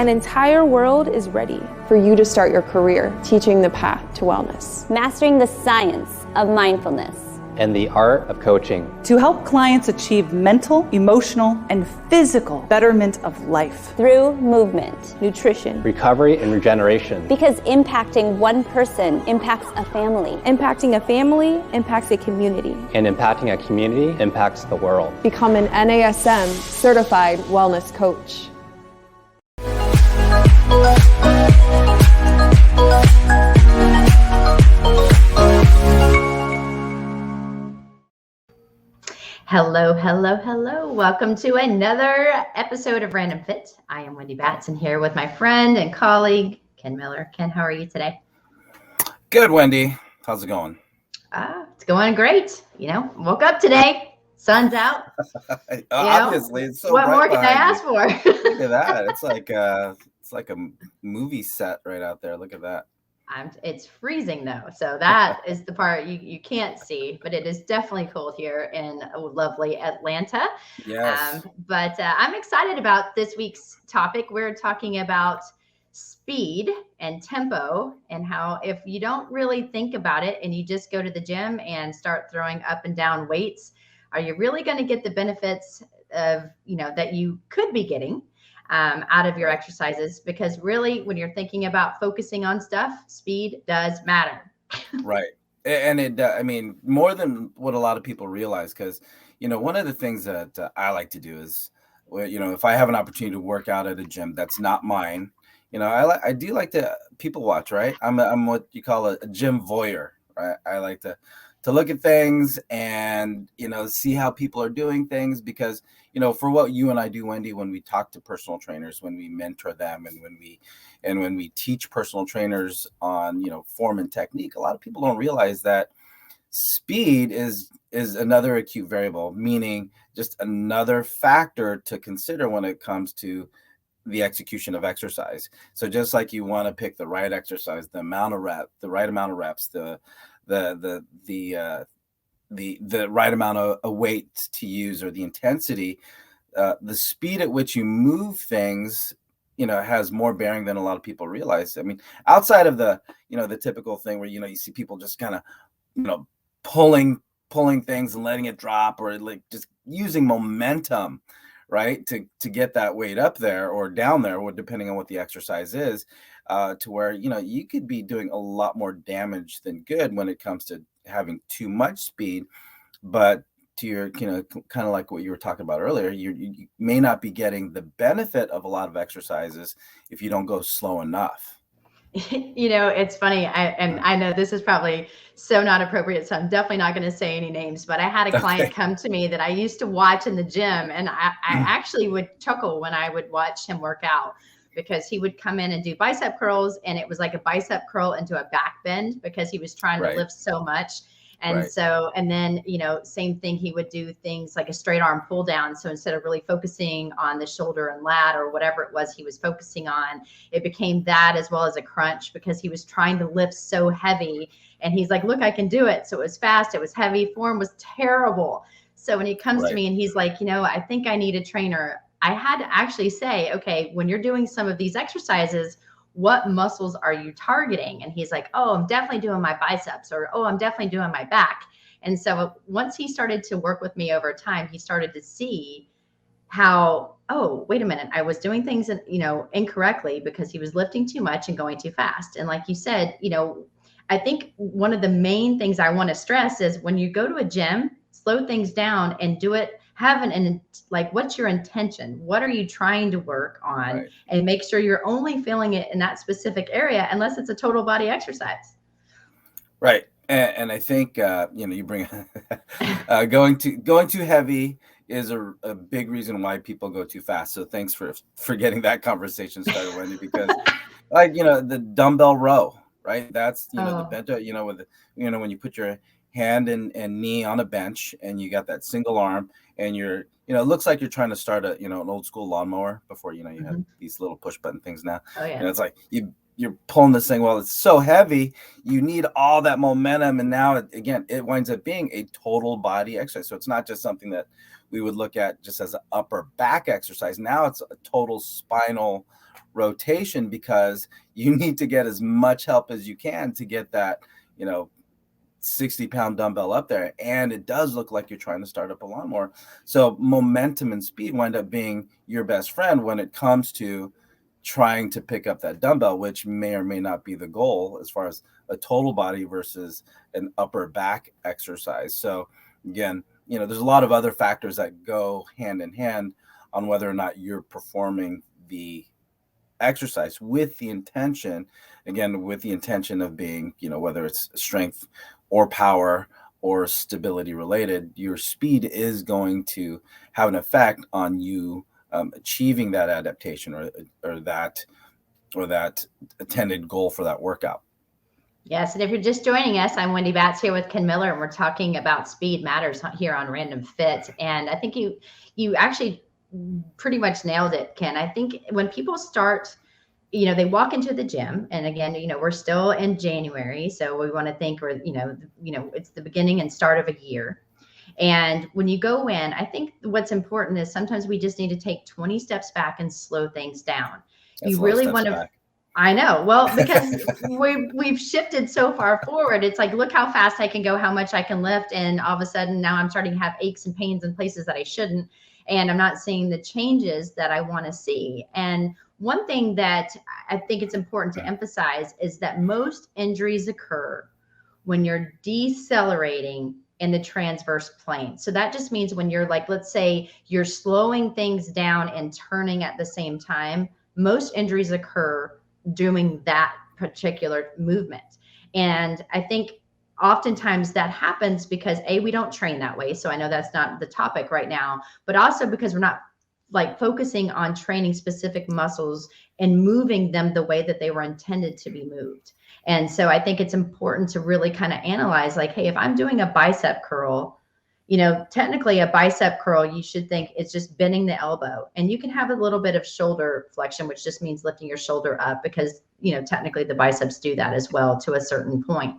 An entire world is ready for you to start your career teaching the path to wellness. Mastering the science of mindfulness. And the art of coaching. To help clients achieve mental, emotional, and physical betterment of life. Through movement, nutrition, recovery, and regeneration. Because impacting one person impacts a family. Impacting a family impacts a community. And impacting a community impacts the world. Become an NASM certified wellness coach. Hello, hello, hello. Welcome to another episode of Random Fit. I am Wendy Batson here with my friend and colleague, Ken Miller. Ken, how are you today? Good, Wendy. How's it going? It's going great. Woke up today. Sun's out. Obviously, it's so what bright more can I ask you. for? Look at that. It's like a movie set right out there. Look at that. It's freezing though, so that is the part you can't see, but it is definitely cold here in lovely Atlanta. Yes. But I'm excited about this week's topic. We're talking about speed and tempo, and how if you don't really think about it and you just go to the gym and start throwing up and down weights, are you really going to get the benefits of that you could be getting out of your exercises? Because really, when you're thinking about focusing on stuff, speed does matter. Right. And it, more than what a lot of people realize, because, one of the things that I like to do is, if I have an opportunity to work out at a gym that's not mine, I do like to people watch, right? I'm what you call a gym voyeur, right? I like to look at things and, see how people are doing things, because, for what you and I do, Wendy, when we talk to personal trainers, when we mentor them, and when we teach personal trainers on, form and technique, a lot of people don't realize that speed is another acute variable, meaning just another factor to consider when it comes to the execution of exercise. So just like you want to pick the right exercise, the right amount of reps, the right amount of weight to use, or the intensity, the speed at which you move things, has more bearing than a lot of people realize. Outside of the typical thing where, you see people just kind of, pulling things and letting it drop, or like just using momentum, right, to get that weight up there or down there, or depending on what the exercise is, to where, you could be doing a lot more damage than good when it comes to having too much speed. But to your, kind of like what you were talking about earlier, you may not be getting the benefit of a lot of exercises if you don't go slow enough. It's funny. I know this is probably so not appropriate, so I'm definitely not going to say any names, but I had a client come to me that I used to watch in the gym, and I actually would chuckle when I would watch him work out, because he would come in and do bicep curls, and it was like a bicep curl into a back bend because he was trying to lift so much. And so, and then, same thing, he would do things like a straight arm pull down. So instead of really focusing on the shoulder and lat or whatever it was he was focusing on, it became that as well as a crunch, because he was trying to lift so heavy. And he's like, look, I can do it. So it was fast. It was heavy. Form was terrible. So when he comes to me and he's like, I think I need a trainer, I had to actually say, okay, when you're doing some of these exercises, what muscles are you targeting? And he's like, oh, I'm definitely doing my biceps, or, oh, I'm definitely doing my back. And so once he started to work with me over time, he started to see how, oh, wait a minute, I was doing things, incorrectly, because he was lifting too much and going too fast. And like you said, I think one of the main things I want to stress is when you go to a gym, slow things down and do it. Have what's your intention? What are you trying to work on? Right. And make sure you're only feeling it in that specific area, unless it's a total body exercise. Right. And I think, you bring going too heavy is a big reason why people go too fast. So thanks for getting that conversation started, Wendy, because the dumbbell row, right? That's, the bent, with when you put your hand and knee on a bench and you got that single arm and you're, it looks like you're trying to start an old school lawnmower before, you have these little push button things now. Oh, yeah. And it's like you're pulling this thing. Well, it's so heavy, you need all that momentum. And now it winds up being a total body exercise. So it's not just something that we would look at just as an upper back exercise. Now it's a total spinal rotation, because you need to get as much help as you can to get that, 60-pound dumbbell up there. And it does look like you're trying to start up a lawnmower. So momentum and speed wind up being your best friend when it comes to trying to pick up that dumbbell, which may or may not be the goal as far as a total body versus an upper back exercise. So again, there's a lot of other factors that go hand in hand on whether or not you're performing the exercise with the intention of being, whether it's strength or power or stability related, your speed is going to have an effect on you achieving that adaptation or that intended goal for that workout. Yes, and if you're just joining us, I'm Wendy Batts here with Ken Miller, and we're talking about speed matters here on Random Fit. And I think you actually pretty much nailed it, Ken. I think when people start, they walk into the gym, and again, we're still in January, so we want to think it's the beginning and start of a year. And when you go in, I think what's important is sometimes we just need to take 20 steps back and slow things down. You really want to. I know. Well, because we've shifted so far forward. It's like, look how fast I can go, how much I can lift. And all of a sudden now I'm starting to have aches and pains in places that I shouldn't. And I'm not seeing the changes that I want to see. And one thing that I think it's important to emphasize is that most injuries occur when you're decelerating in the transverse plane. So that just means when you're like, let's say you're slowing things down and turning at the same time, most injuries occur doing that particular movement. And I think oftentimes that happens because we don't train that way. So I know that's not the topic right now, but also because we're not like focusing on training specific muscles and moving them the way that they were intended to be moved. And so I think it's important to really kind of analyze like, hey, if I'm doing a bicep curl, technically a bicep curl, you should think it's just bending the elbow, and you can have a little bit of shoulder flexion, which just means lifting your shoulder up because, technically the biceps do that as well to a certain point.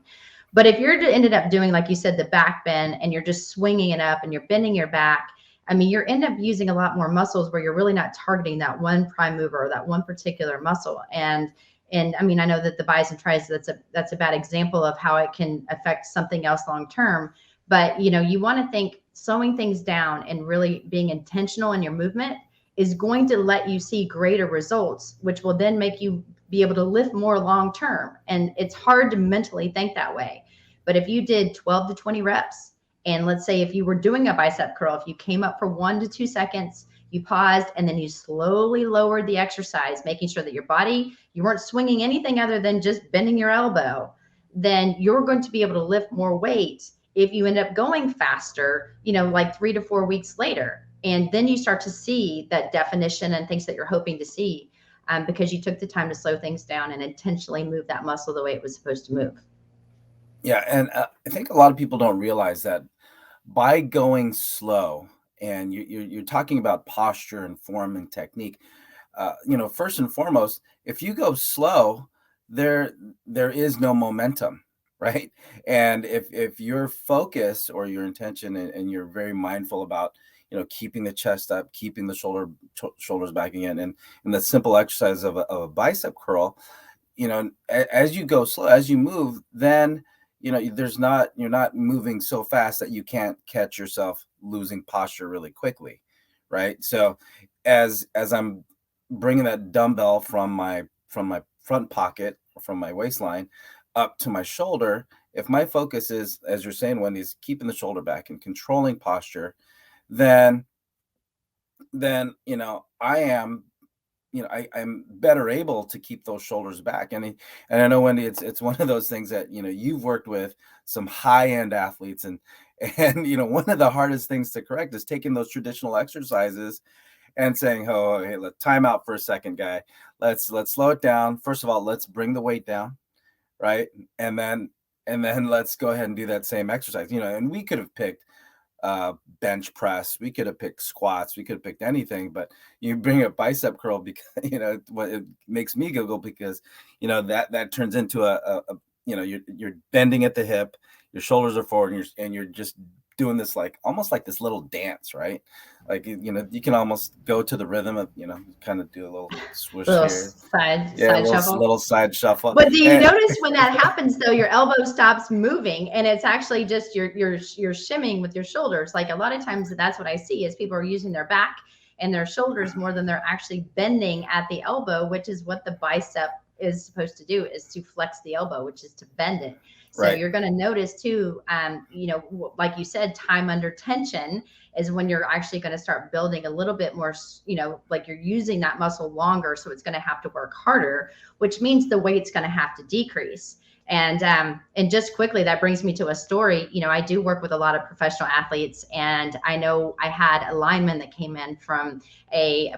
But if you're ended up doing, like you said, the back bend, and you're just swinging it up and you're bending your back, I mean, you're end up using a lot more muscles where you're really not targeting that one prime mover or that one particular muscle. And I mean, I know that the bis and tris, that's a bad example of how it can affect something else long term. But, you want to think slowing things down and really being intentional in your movement is going to let you see greater results, which will then make you be able to lift more long term. And it's hard to mentally think that way. But if you did 12 to 20 reps, and let's say if you were doing a bicep curl, if you came up for 1 to 2 seconds, you paused, and then you slowly lowered the exercise, making sure that your body, you weren't swinging anything other than just bending your elbow, then you're going to be able to lift more weight if you end up going faster, like 3 to 4 weeks later. And then you start to see that definition and things that you're hoping to see because you took the time to slow things down and intentionally move that muscle the way it was supposed to move. Yeah. And I think a lot of people don't realize that by going slow, and you're talking about posture and form and technique, first and foremost, if you go slow, there is no momentum. Right. And if your focus or your intention and you're very mindful about, keeping the chest up, keeping the shoulders back again, and the simple exercise of a bicep curl, as you go slow, as you move, then, you're not moving so fast that you can't catch yourself losing posture really quickly. Right. So as I'm bringing that dumbbell from my front pocket, from my waistline up to my shoulder, if my focus is, as you're saying, Wendy, is keeping the shoulder back and controlling posture, then I'm better able to keep those shoulders back. And I know, Wendy, it's one of those things that you've worked with some high-end athletes, and one of the hardest things to correct is taking those traditional exercises and saying, oh, hey, time out for a second, guy. Let's slow it down. First of all, let's bring the weight down. Right. And then let's go ahead and do that same exercise, and we could have picked bench press. We could have picked squats. We could have picked anything, but you bring a bicep curl because, what it makes me giggle because, that turns into you're bending at the hip, your shoulders are forward, and you're just doing this like almost like this little dance, right? Like, you can almost go to the rhythm of, kind of do a little swoosh Little here. side Yeah, a shuffle. little side shuffle. But do you notice when that happens though, your elbow stops moving and it's actually just you're shimming with your shoulders. Like a lot of times that's what I see is people are using their back and their shoulders more than they're actually bending at the elbow, which is what the bicep is supposed to do, is to flex the elbow, which is to bend it. So Right. you're going to notice too, like you said, time under tension is when you're actually going to start building a little bit more, like you're using that muscle longer. So it's going to have to work harder, which means the weight's going to have to decrease. And just quickly, that brings me to a story. I do work with a lot of professional athletes, and I know I had a lineman that came in from a,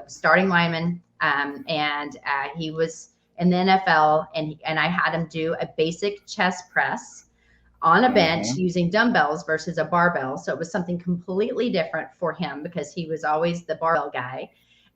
starting lineman, and he was in the NFL, and I had him do a basic chest press on a bench using dumbbells versus a barbell. So it was something completely different for him because he was always the barbell guy.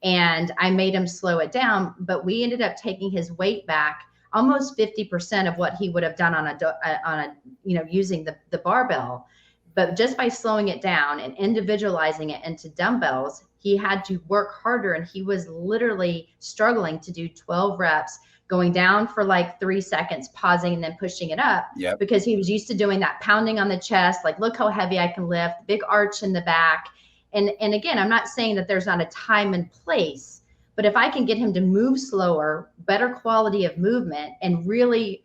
And I made him slow it down, but we ended up taking his weight back almost 50% of what he would have done on a using the barbell. But just by slowing it down and individualizing it into dumbbells, he had to work harder, and he was literally struggling to do 12 reps, going down for like 3 seconds, pausing, and then pushing it up. Yep. Because he was used to doing that pounding on the chest, like, look how heavy I can lift, big arch in the back. And again, I'm not saying that there's not a time and place, but if I can get him to move slower, better quality of movement, and really,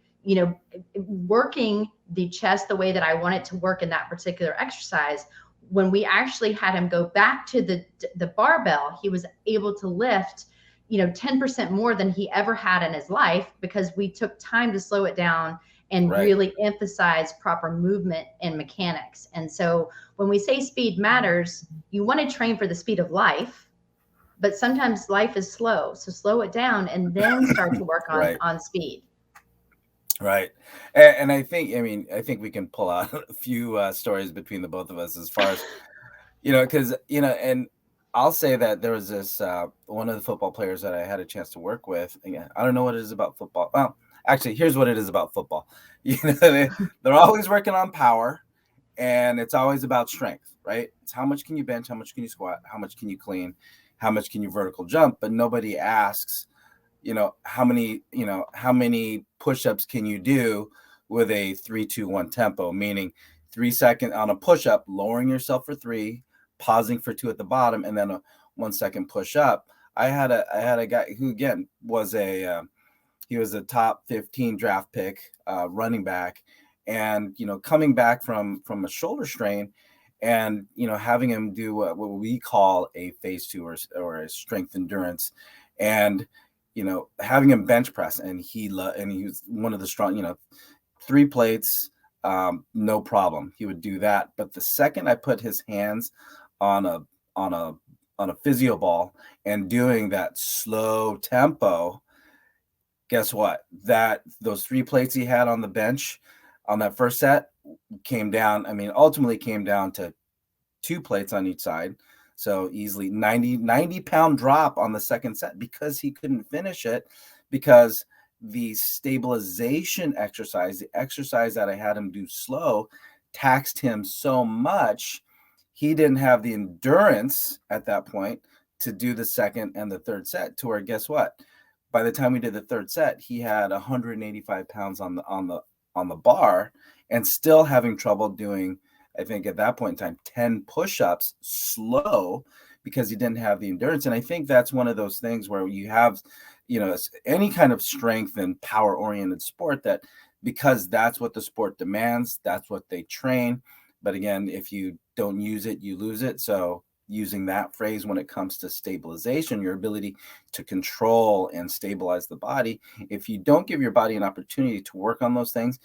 working the chest the way that I want it to work in that particular exercise, when we actually had him go back to the barbell, he was able to lift 10% more than he ever had in his life, because we took time to slow it down and really emphasize proper movement and mechanics. And so when we say speed matters, you want to train for the speed of life, but sometimes life is slow. So slow it down and then start to work on speed. Right. And I think we can pull out a few stories between the both of us as far as, because, and I'll say that there was this one of the football players that I had a chance to work with. Again, I don't know what it is about football. Well, actually, here's what it is about football. They're always working on power, and it's always about strength, right? It's how much can you bench, how much can you squat, how much can you clean, how much can you vertical jump, but nobody asks, how many push-ups can you do with a 3-2-1 tempo, meaning 3 seconds on a push-up, lowering yourself for 3, pausing for 2 at the bottom, and then a 1 second push up. I had a guy who, again, was he was a top 15 draft pick, running back, and coming back from a shoulder strain, and having him do what we call a phase 2 or a strength endurance, and having him bench press, and he was one of the strong, 3 plates, no problem, he would do that. But the second I put his hands on a physio ball and doing that slow tempo, guess what? Those 3 plates he had on the bench on that first set ultimately came down to 2 plates on each side. So easily 90 pound drop on the second set, because he couldn't finish it, because the stabilization exercise, the exercise that I had him do slow, taxed him so much. He didn't have the endurance at that point to do the second and the third set, to where, guess what? By the time we did the third set, he had 185 pounds on the bar, and still having trouble doing, I think at that point in time, 10 push-ups slow, because he didn't have the endurance. And I think that's one of those things where you have, any kind of strength and power-oriented sport, that because that's what the sport demands, that's what they train. But again, if you don't use it, you lose it. So using that phrase when it comes to stabilization, your ability to control and stabilize the body, if you don't give your body an opportunity to work on those things,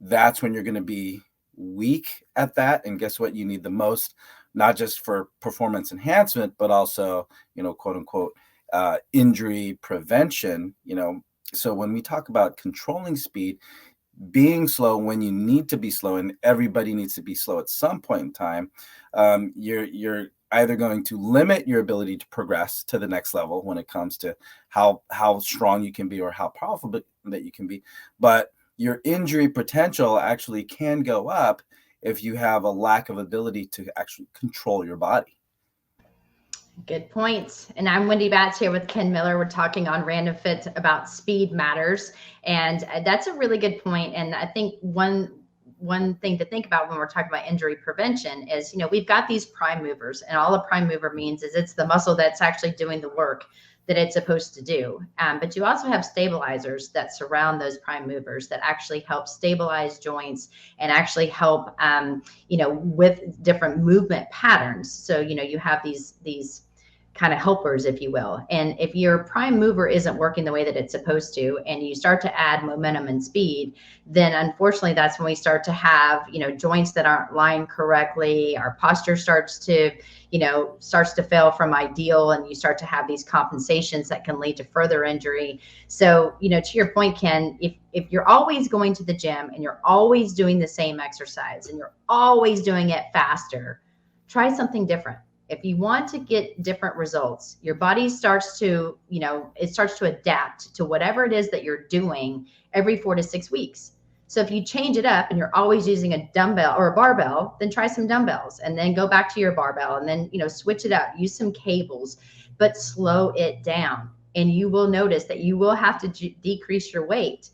that's when you're going to be weak at that. And guess what? You need the most, not just for performance enhancement, but also, quote unquote, injury prevention. So when we talk about controlling speed, being slow when you need to be slow, and everybody needs to be slow at some point in time, you're either going to limit your ability to progress to the next level when it comes to how strong you can be or how powerful that you can be, but your injury potential actually can go up if you have a lack of ability to actually control your body. Good points. And I'm Wendy Batts here with Ken Miller. We're talking on Random Fit about speed matters. And that's a really good point. And I think one thing to think about when we're talking about injury prevention is, we've got these prime movers, and all a prime mover means is it's the muscle that's actually doing the work that it's supposed to do. But you also have stabilizers that surround those prime movers that actually help stabilize joints and actually help, with different movement patterns. So, you have these kind of helpers, if you will. And if your prime mover isn't working the way that it's supposed to, and you start to add momentum and speed, then unfortunately that's when we start to have, joints that aren't lying correctly. Our posture starts to fail from ideal, and you start to have these compensations that can lead to further injury. So, to your point, Ken, if you're always going to the gym and you're always doing the same exercise and you're always doing it faster, try something different. If you want to get different results, your body starts to, it starts to adapt to whatever it is that you're doing every 4 to 6 weeks. So if you change it up and you're always using a dumbbell or a barbell, then try some dumbbells and then go back to your barbell and then, switch it up, use some cables, but slow it down. And you will notice that you will have to decrease your weight.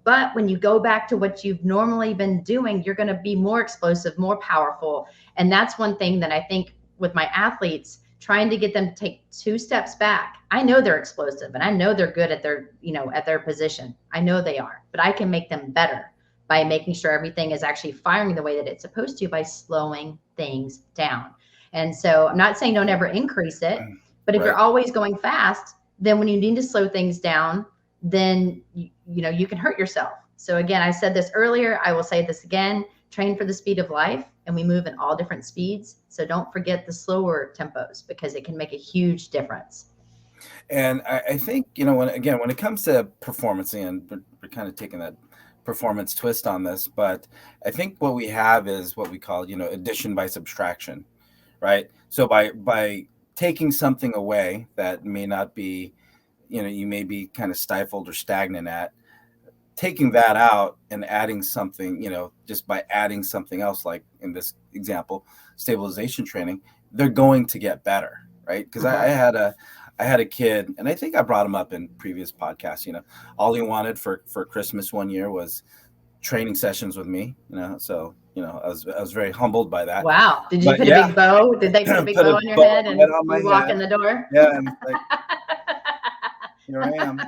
But when you go back to what you've normally been doing, you're going to be more explosive, more powerful. And that's one thing that I think with my athletes, trying to get them to take 2 steps back. I know they're explosive and I know they're good at their position. I know they are, but I can make them better by making sure everything is actually firing the way that it's supposed to by slowing things down. And so I'm not saying don't ever increase it, but if you're always going fast, then when you need to slow things down, then you can hurt yourself. So again, I said this earlier, I will say this again, train for the speed of life, and we move in all different speeds. So don't forget the slower tempos because it can make a huge difference. And I think, when it comes to performance, and we're kind of taking that performance twist on this, but I think what we have is what we call, addition by subtraction, right? So by taking something away that may not be, you may be kind of stifled or stagnant at, taking that out and adding something, just by adding something else, like in this example, stabilization training, they're going to get better, right? Because I had a kid, and I think I brought him up in previous podcasts, all he wanted for Christmas one year was training sessions with me, so, I was very humbled by that. Wow. Did you put a big bow? Did they put a big bow on your head and you walk in the door? Yeah. And like, here I am.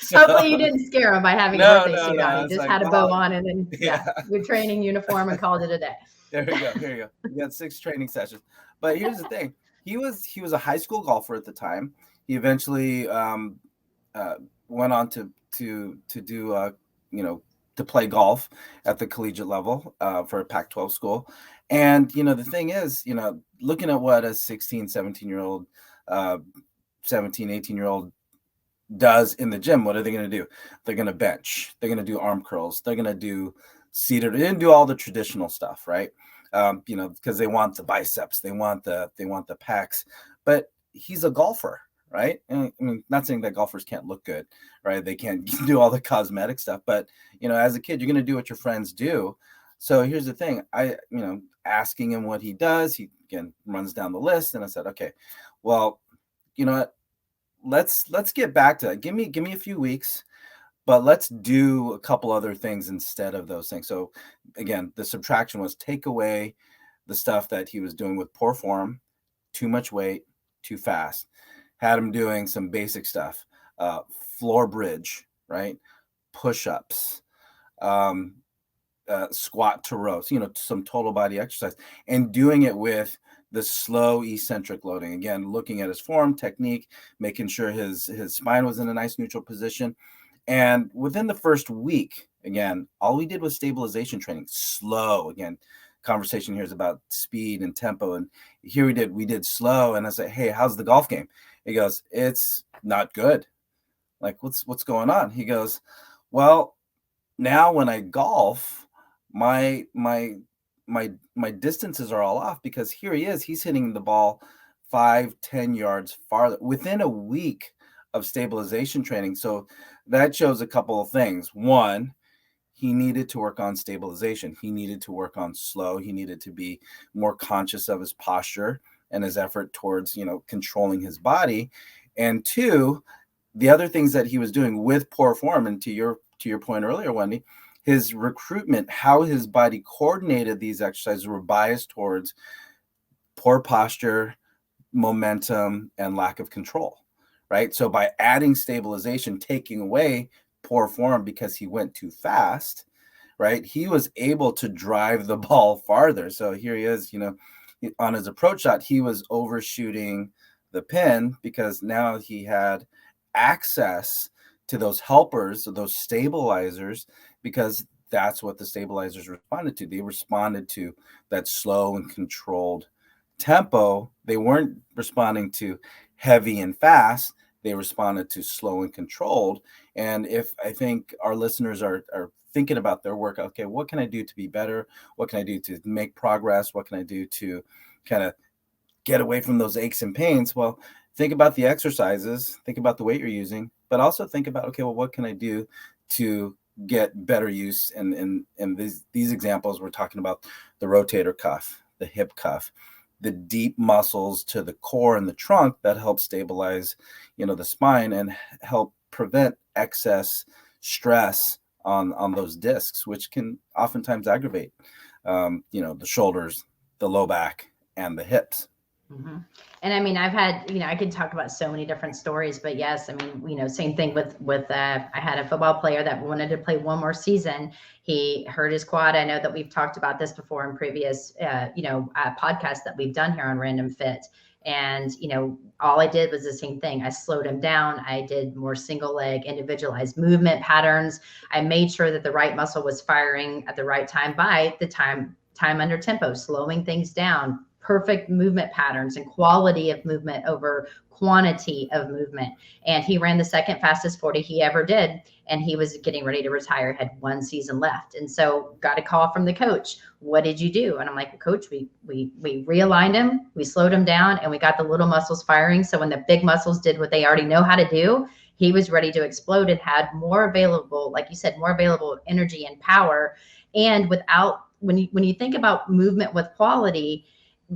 So, hopefully you didn't scare him by having a birthday suit on. You just had a bow on and then your training uniform and called it a day. There you go. We got 6 training sessions. But here's the thing. He was a high school golfer at the time. He eventually went on to do to play golf at the collegiate level for a Pac-12 school. And the thing is, looking at what a 16, 17-year-old 17, 18-year-old does in the gym, what are they going to do? They're going to bench. They're going to do arm curls. They're going to do seated. They didn't do all the traditional stuff, right? Because they want the biceps, they want the pecs. But he's a golfer, right? And, I mean, not saying that golfers can't look good, right? They can't do all the cosmetic stuff. But as a kid, you're going to do what your friends do. So here's the thing. Asking him what he does, he again runs down the list, and I said, okay, well, you know what? Let's get back to that. Give me a few weeks, but let's do a couple other things instead of those things. So again, the subtraction was take away the stuff that he was doing with poor form, too much weight, too fast. Had him doing some basic stuff, floor bridge, right? Push-ups, squat to rows, some total body exercise, and doing it with the slow eccentric loading. Again, looking at his form, technique, making sure his spine was in a nice neutral position. And within the first week, again, all we did was stabilization training, slow. Again, conversation here is about speed and tempo. And here we did slow. And I said, hey, how's the golf game? He goes, it's not good. Like, what's going on? He goes, well, now when I golf, my distances are all off because here he is. He's hitting the ball 5-10 yards farther within a week of stabilization training. So that shows a couple of things. One, he needed to work on stabilization. He needed to work on slow. He needed to be more conscious of his posture and his effort towards, controlling his body. And two, the other things that he was doing with poor form, and to your point earlier, Wendy, his recruitment, how his body coordinated these exercises were biased towards poor posture, momentum, and lack of control, right? So by adding stabilization, taking away poor form because he went too fast, right? He was able to drive the ball farther. So here he is, on his approach shot, he was overshooting the pin because now he had access to those helpers, those stabilizers, because that's what the stabilizers responded to. They responded to that slow and controlled tempo. They weren't responding to heavy and fast. They responded to slow and controlled. And if I think our listeners are thinking about their work, okay, what can I do to be better? What can I do to make progress? What can I do to kind of get away from those aches and pains? Well, think about the exercises, think about the weight you're using, but also think about, okay, well, what can I do to get better use? And these examples, we're talking about the rotator cuff, the hip cuff, the deep muscles to the core and the trunk that help stabilize, the spine and help prevent excess stress on those discs, which can oftentimes aggravate, the shoulders, the low back, and the hips. Mm-hmm. And I mean, I've had, I could talk about so many different stories, but yes, I mean, same thing with I had a football player that wanted to play one more season. He hurt his quad. I know that we've talked about this before in previous, podcasts that we've done here on Random Fit. And, all I did was the same thing. I slowed him down. I did more single leg individualized movement patterns. I made sure that the right muscle was firing at the right time by the time under tempo, slowing things down, perfect movement patterns and quality of movement over quantity of movement. And he ran the second fastest 40 he ever did. And he was getting ready to retire, had one season left. And so got a call from the coach. What did you do? And I'm like, Coach, we realigned him, we slowed him down, and we got the little muscles firing. So when the big muscles did what they already know how to do, he was ready to explode and had more available, like you said, more available energy and power. And without, when you think about movement with quality,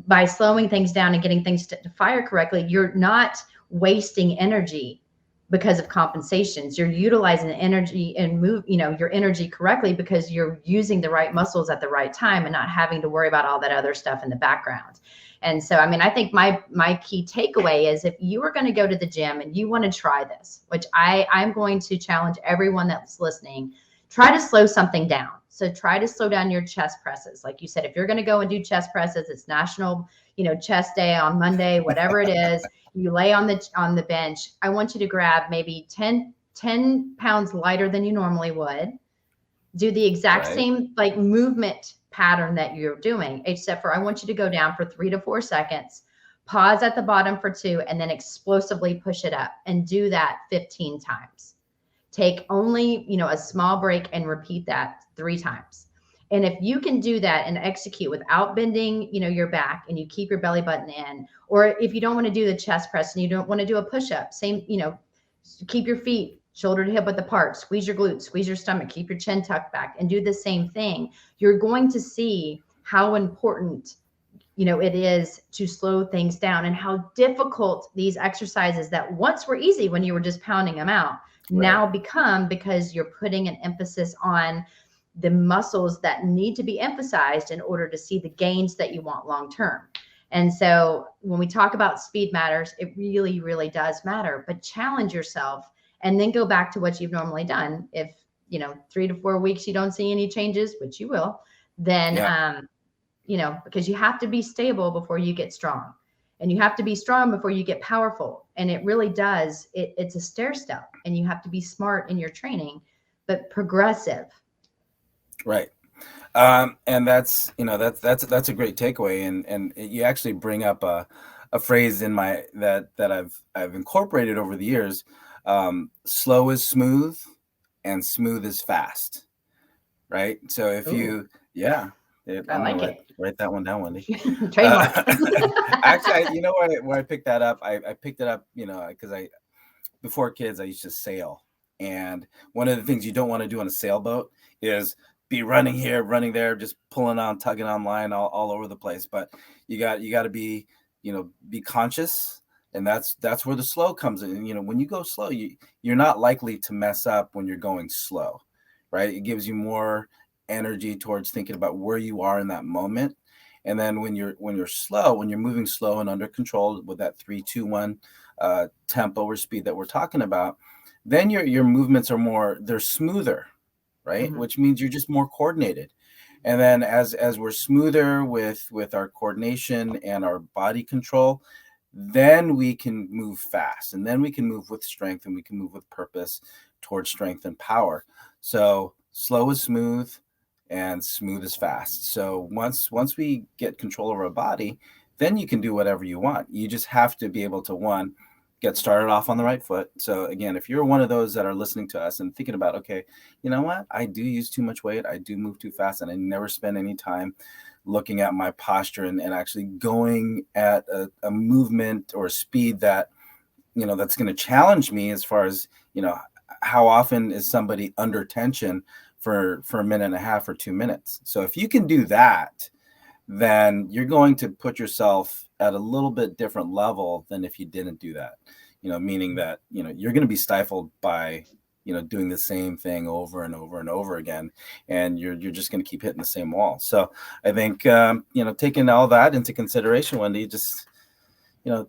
by slowing things down and getting things to fire correctly, you're not wasting energy because of compensations. You're utilizing the energy and your energy correctly because you're using the right muscles at the right time and not having to worry about all that other stuff in the background. And so, I mean, I think my key takeaway is if you are going to go to the gym and you want to try this, which I'm going to challenge everyone that's listening, try to slow something down. So try to slow down your chest presses. Like you said, if you're going to go and do chest presses, it's National, Chest Day on Monday, whatever it is, you lay on the bench. I want you to grab maybe 10 pounds lighter than you normally would. Do the exact same movement pattern that you're doing, except for I want you to go down for 3 to 4 seconds, pause at the bottom for 2, and then explosively push it up and do that 15 times. Take only, a small break and repeat that 3 times. And if you can do that and execute without bending, your back, and you keep your belly button in, or if you don't want to do the chest press and you don't want to do a push-up, same, keep your feet shoulder to hip width apart, squeeze your glutes, squeeze your stomach, keep your chin tucked back, and do the same thing. You're going to see how important it is to slow things down and how difficult these exercises that once were easy when you were just pounding them out now become, because you're putting an emphasis on the muscles that need to be emphasized in order to see the gains that you want long term. And so when we talk about speed matters, it really, really does matter. But challenge yourself and then go back to what you've normally done. If 3 to 4 weeks you don't see any changes, which you will, then because you have to be stable before you get strong. And you have to be strong before you get powerful. And it really does. It's a stair step, and you have to be smart in your training, but progressive. Right. And that's a great takeaway. And you actually bring up a phrase in that I've incorporated over the years. Slow is smooth and smooth is fast. Right. So if I like it. Write that one down, Wendy. Trademark. Actually, where I picked that up, I picked it up, because before kids, I used to sail And one of the things you don't want to do on a sailboat is be running here, running there, just pulling on, tugging on line all over the place. But you got to be, be conscious. And that's where the slow comes in. When you go slow, you're not likely to mess up when you're going slow, right? It gives you more energy towards thinking about where you are in that moment. And then when you're slow, when you're moving slow and under control with that 3-2-1 tempo or speed that we're talking about, then your movements are they're smoother, right? Mm-hmm. Which means you're just more coordinated. And then as we're smoother with our coordination and our body control, then we can move fast, and then we can move with strength, and we can move with purpose towards strength and power. So slow is smooth, and smooth is fast. So once we get control over our body, then you can do whatever you want. You just have to be able to, get started off on the right foot. So again, if you're one of those that are listening to us and thinking about, okay, you know what, I do use too much weight, I do move too fast, and I never spend any time looking at my posture and actually going at a movement or a speed that, that's going to challenge me as far as, how often is somebody under tension for a minute and a half or 2 minutes. So if you can do that, then you're going to put yourself at a little bit different level than if you didn't do that, meaning that, you're going to be stifled by, doing the same thing over and over and over again, and you're just going to keep hitting the same wall. So I think, taking all that into consideration, Wendy, just,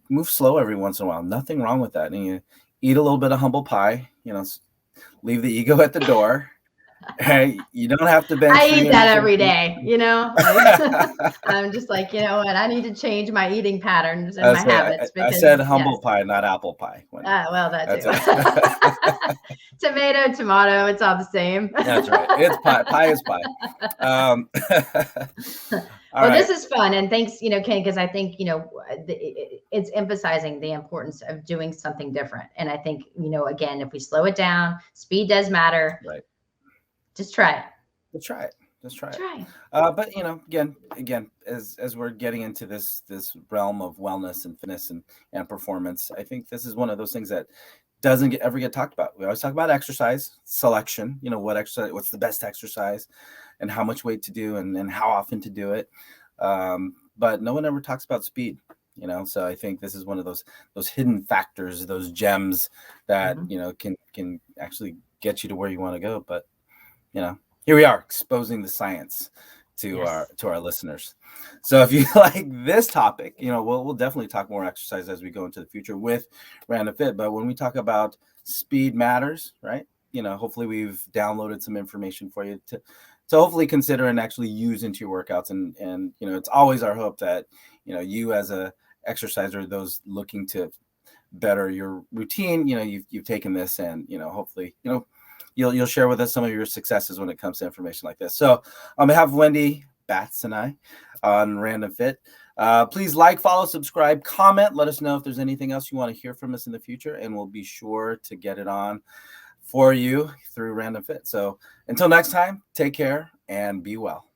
move slow every once in a while. Nothing wrong with that. And you eat a little bit of humble pie, leave the ego at the door. Hey, you don't have to bench. I eat that every day, I'm just like, what? I need to change my eating patterns and my habits. I said humble pie, not apple pie. Well, that too. Tomato, it's all the same. That's right. It's pie. Pie is pie. Well, this is fun. And thanks, Ken, because I think, it's emphasizing the importance of doing something different. And I think, again, if we slow it down, speed does matter. Right. Just try it. Just try it. Try it. But again, as we're getting into this realm of wellness and fitness and performance, I think this is one of those things that doesn't ever get talked about. We always talk about exercise selection, what's the best exercise and how much weight to do and how often to do it. But no one ever talks about speed, so I think this is one of those hidden factors, those gems that, can actually get you to where you want to go. But, here we are exposing the science to our listeners. So if you like this topic, we'll definitely talk more exercise as we go into the future with Random Fit. But when we talk about speed matters, right? Hopefully we've downloaded some information for you to hopefully consider and actually use into your workouts. And it's always our hope that, you as a exerciser, those looking to better your routine, you've taken this and, hopefully, you'll share with us some of your successes when it comes to information like this. So on behalf of Wendy, Batts, and I on Random Fit, please like, follow, subscribe, comment. Let us know if there's anything else you want to hear from us in the future, and we'll be sure to get it on for you through Random Fit. So until next time, take care and be well.